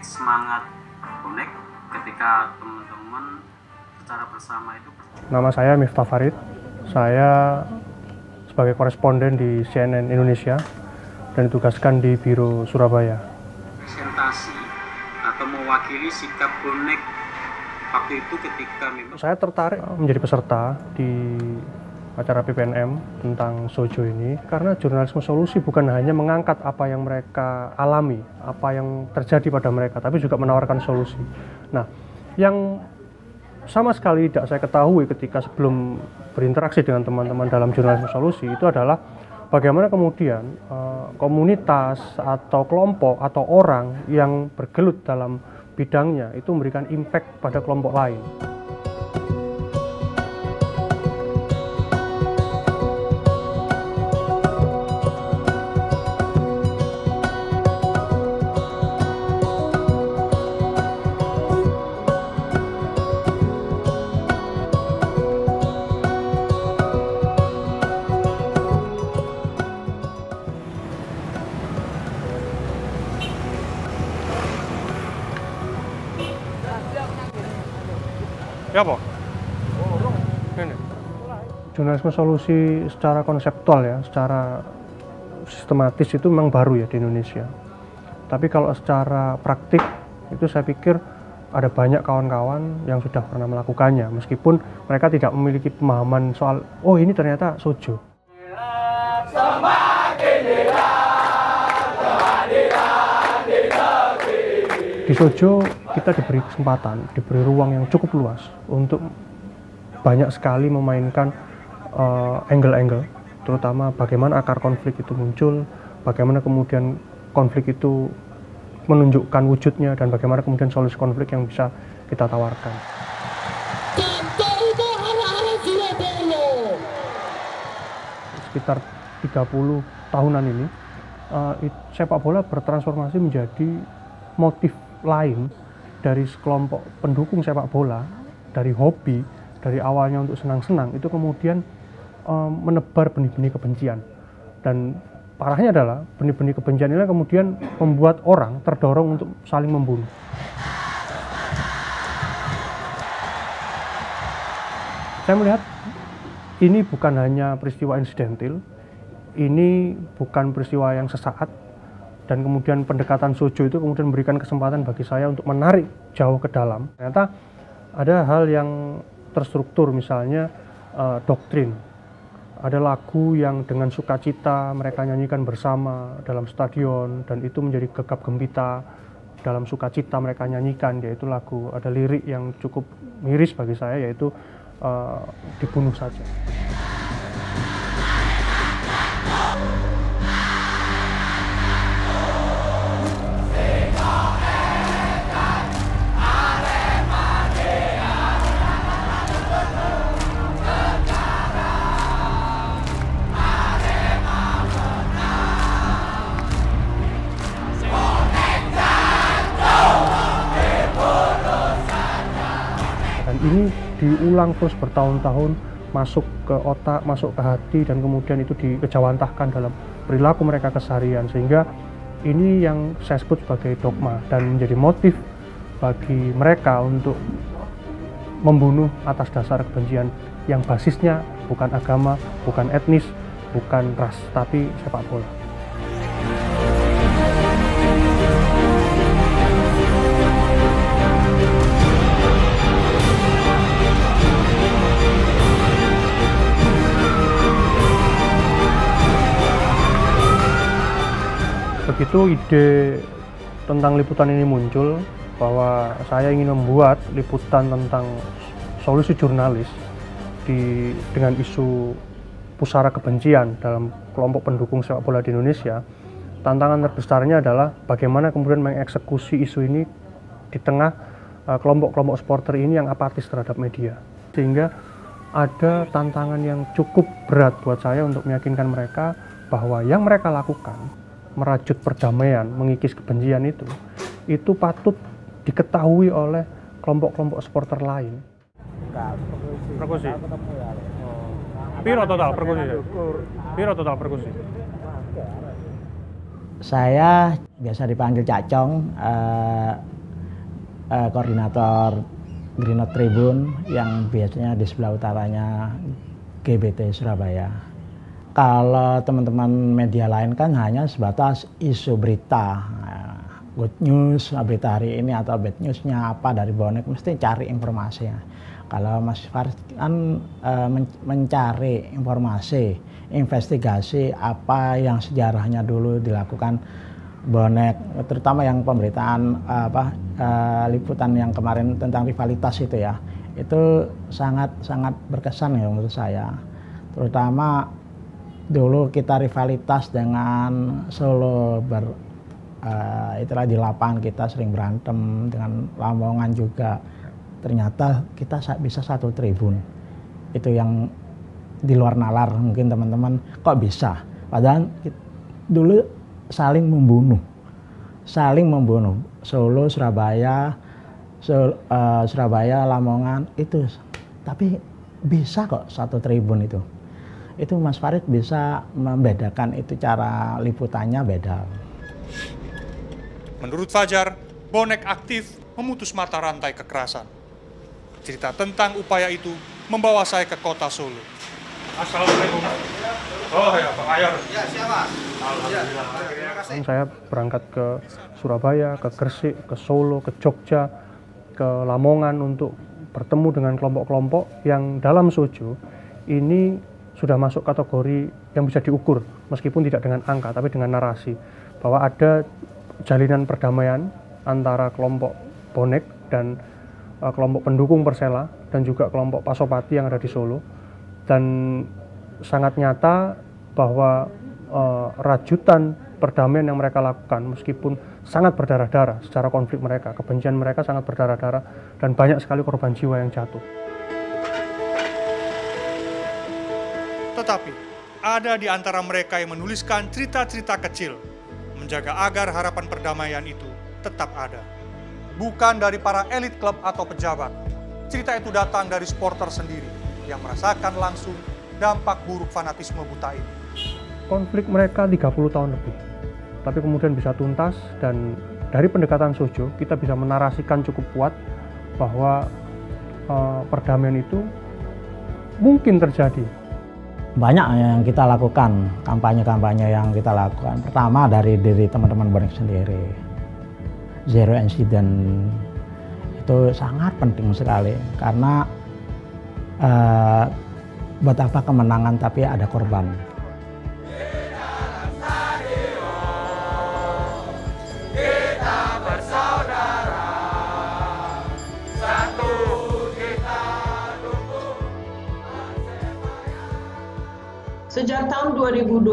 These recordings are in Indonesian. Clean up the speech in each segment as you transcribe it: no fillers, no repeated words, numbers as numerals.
semangat bonek ketika teman-teman secara bersama itu? Nama saya Miftah Farid, saya sebagai koresponden di CNN Indonesia dan ditugaskan di Biro Surabaya. Presentasi atau mewakili sikap bonek waktu itu ketika memang... Saya tertarik menjadi peserta di acara PPNM tentang Sojo ini karena jurnalisme solusi bukan hanya mengangkat apa yang mereka alami, apa yang terjadi pada mereka, tapi juga menawarkan solusi. Nah, yang sama sekali tidak saya ketahui ketika sebelum berinteraksi dengan teman-teman dalam jurnalisme solusi itu adalah bagaimana kemudian komunitas atau kelompok atau orang yang bergelut dalam bidangnya itu memberikan impact pada kelompok lain. Ya apa? Ini. Jurnalisme solusi secara konseptual ya, secara sistematis itu memang baru ya di Indonesia. Tapi kalau secara praktik itu saya pikir ada banyak kawan-kawan yang sudah pernah melakukannya, meskipun mereka tidak memiliki pemahaman soal, oh ini ternyata Sojo. Di Sojo kita diberi kesempatan, diberi ruang yang cukup luas untuk banyak sekali memainkan angle-angle, terutama bagaimana akar konflik itu muncul, bagaimana kemudian konflik itu menunjukkan wujudnya, dan bagaimana kemudian solusi konflik yang bisa kita tawarkan. Sekitar 30 tahunan ini, sepak bola bertransformasi menjadi motif lain dari sekelompok pendukung sepak bola, dari hobi, dari awalnya untuk senang-senang, itu kemudian menebar benih-benih kebencian. Dan parahnya adalah benih-benih kebencian ini kemudian membuat orang terdorong untuk saling membunuh. Saya melihat ini bukan hanya peristiwa insidentil, ini bukan peristiwa yang sesaat, dan kemudian pendekatan Sojo itu kemudian memberikan kesempatan bagi saya untuk menarik jauh ke dalam. Ternyata ada hal yang terstruktur, misalnya doktrin. Ada lagu yang dengan sukacita mereka nyanyikan bersama dalam stadion, dan itu menjadi gegap gempita dalam sukacita mereka nyanyikan, yaitu lagu, ada lirik yang cukup miris bagi saya, yaitu dibunuh saja. Ini diulang terus bertahun-tahun, masuk ke otak, masuk ke hati, dan kemudian itu dikejawantahkan dalam perilaku mereka keseharian, sehingga ini yang saya sebut sebagai dogma dan menjadi motif bagi mereka untuk membunuh atas dasar kebencian yang basisnya bukan agama, bukan etnis, bukan ras, tapi sepak bola. Begitu ide tentang liputan ini muncul, bahwa saya ingin membuat liputan tentang solusi jurnalis dengan isu pusara kebencian dalam kelompok pendukung sepak bola di Indonesia. Tantangan terbesarnya adalah bagaimana kemudian mengeksekusi isu ini di tengah kelompok-kelompok supporter ini yang apatis terhadap media. Sehingga ada tantangan yang cukup berat buat saya untuk meyakinkan mereka bahwa yang mereka lakukan, merajut perdamaian, mengikis kebencian itu patut diketahui oleh kelompok-kelompok supporter lain. Perkusi. Piro total perkusi? Piro total perkusi? Saya biasa dipanggil Cak Cong, koordinator Green Note Tribun yang biasanya di sebelah utaranya GBT Surabaya. Kalau teman-teman media lain kan hanya sebatas isu berita, good news, berita hari ini atau bad newsnya apa dari bonek, mesti cari informasinya. Kalau Mas Farid kan mencari informasi, investigasi apa yang sejarahnya dulu dilakukan bonek, terutama yang pemberitaan liputan yang kemarin tentang rivalitas itu ya, itu sangat berkesan ya menurut saya. Terutama dulu kita rivalitas dengan Solo, itulah di lapangan kita sering berantem dengan Lamongan juga. Ternyata kita bisa satu tribun. Itu yang di luar nalar mungkin teman-teman kok bisa. Padahal dulu saling membunuh. Solo, Surabaya, Surabaya, Lamongan itu. Tapi bisa kok satu tribun itu. Itu Mas Farid bisa membedakan itu, cara liputannya beda. Menurut Fajar, bonek aktif memutus mata rantai kekerasan. Cerita tentang upaya itu membawa saya ke kota Solo. Assalamualaikum. Oh ya, Pak Ayar. Ya, siapa? Alhamdulillah. Terima kasih. Saya berangkat ke Surabaya, ke Gresik, ke Solo, ke Jogja, ke Lamongan untuk bertemu dengan kelompok-kelompok yang dalam Sojo ini sudah masuk kategori yang bisa diukur, meskipun tidak dengan angka, tapi dengan narasi, bahwa ada jalinan perdamaian antara kelompok bonek dan kelompok pendukung Persela, dan juga kelompok Pasopati yang ada di Solo. Dan sangat nyata bahwa rajutan perdamaian yang mereka lakukan, meskipun sangat berdarah-darah secara konflik mereka, kebencian mereka sangat berdarah-darah, dan banyak sekali korban jiwa yang jatuh. Tetapi ada di antara mereka yang menuliskan cerita-cerita kecil, menjaga agar harapan perdamaian itu tetap ada. Bukan dari para elit klub atau pejabat. Cerita itu datang dari supporter sendiri yang merasakan langsung dampak buruk fanatisme buta ini. Konflik mereka 30 tahun lebih, tapi kemudian bisa tuntas, dan dari pendekatan Sojo kita bisa menarasikan cukup kuat bahwa perdamaian itu mungkin terjadi. Banyak yang kita lakukan, kampanye-kampanye yang kita lakukan. Pertama dari diri teman-teman bonek sendiri. Zero incident itu sangat penting sekali, karena buat apa kemenangan tapi ada korban. Sejak tahun 2012,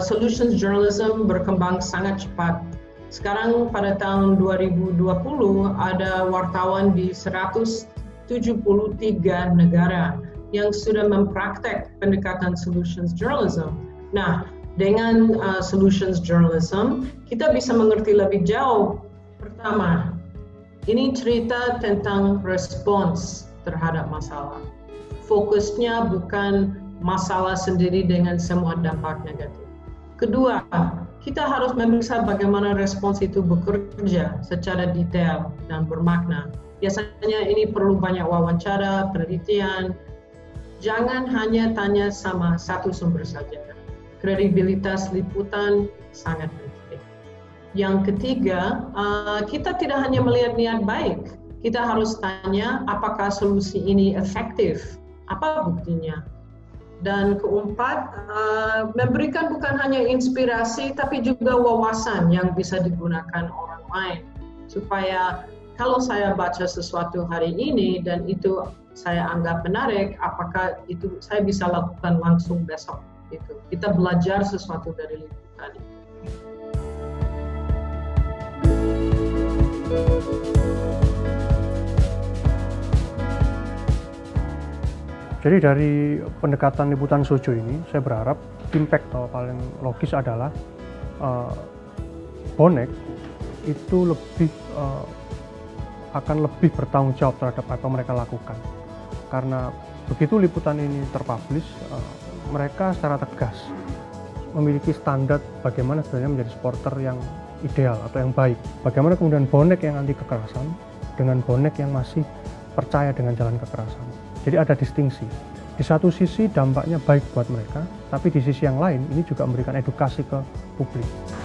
solutions journalism berkembang sangat cepat. Sekarang pada tahun 2020 ada wartawan di 173 negara yang sudah mempraktek pendekatan solutions journalism. Nah, dengan solutions journalism, kita bisa mengerti lebih jauh. Pertama, ini cerita tentang respons terhadap masalah. Fokusnya bukan masalah sendiri dengan semua dampak negatif. Kedua, kita harus memeriksa bagaimana respons itu bekerja secara detail dan bermakna. Biasanya ini perlu banyak wawancara, penelitian. Jangan hanya tanya sama satu sumber saja. Kredibilitas liputan sangat penting. Yang ketiga, kita tidak hanya melihat niat baik. Kita harus tanya apakah solusi ini efektif, apa buktinya. Dan keempat, memberikan bukan hanya inspirasi tapi juga wawasan yang bisa digunakan orang lain. Supaya kalau saya baca sesuatu hari ini dan itu saya anggap menarik, apakah itu saya bisa lakukan langsung besok. Gitu. Kita belajar sesuatu dari liputan itu. Jadi dari pendekatan liputan Sojo ini, saya berharap impact atau paling logis adalah bonek itu akan lebih bertanggung jawab terhadap apa mereka lakukan. Karena begitu liputan ini terpublish, mereka secara tegas memiliki standar bagaimana sebenarnya menjadi supporter yang ideal atau yang baik. Bagaimana kemudian bonek yang anti kekerasan dengan bonek yang masih percaya dengan jalan kekerasan. Jadi ada distingsi. Di satu sisi dampaknya baik buat mereka, tapi di sisi yang lain ini juga memberikan edukasi ke publik.